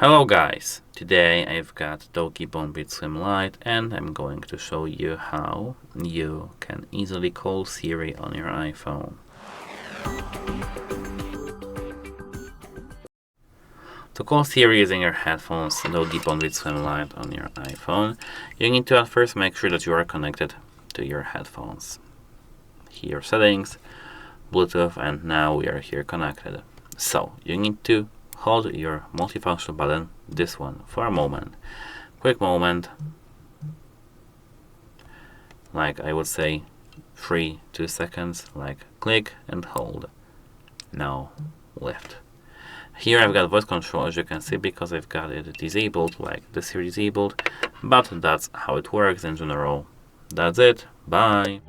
Hello guys, today I've got DOOGEE BoneBeat Swim Lite and I'm going to show you how you can easily call Siri on your iPhone. To call Siri using your headphones, DOOGEE BoneBeat Swim Lite on your iPhone, you need to at first make sure that you are connected to your headphones. Here settings, Bluetooth, and now we are here connected. So you need to hold your multifunction button, this one, for a moment. Quick moment, like I would say 2 seconds, like click and hold. Now lift. Here I've got voice control, as you can see, because I've got it disabled, like this here disabled, but that's how it works in general. That's it, bye!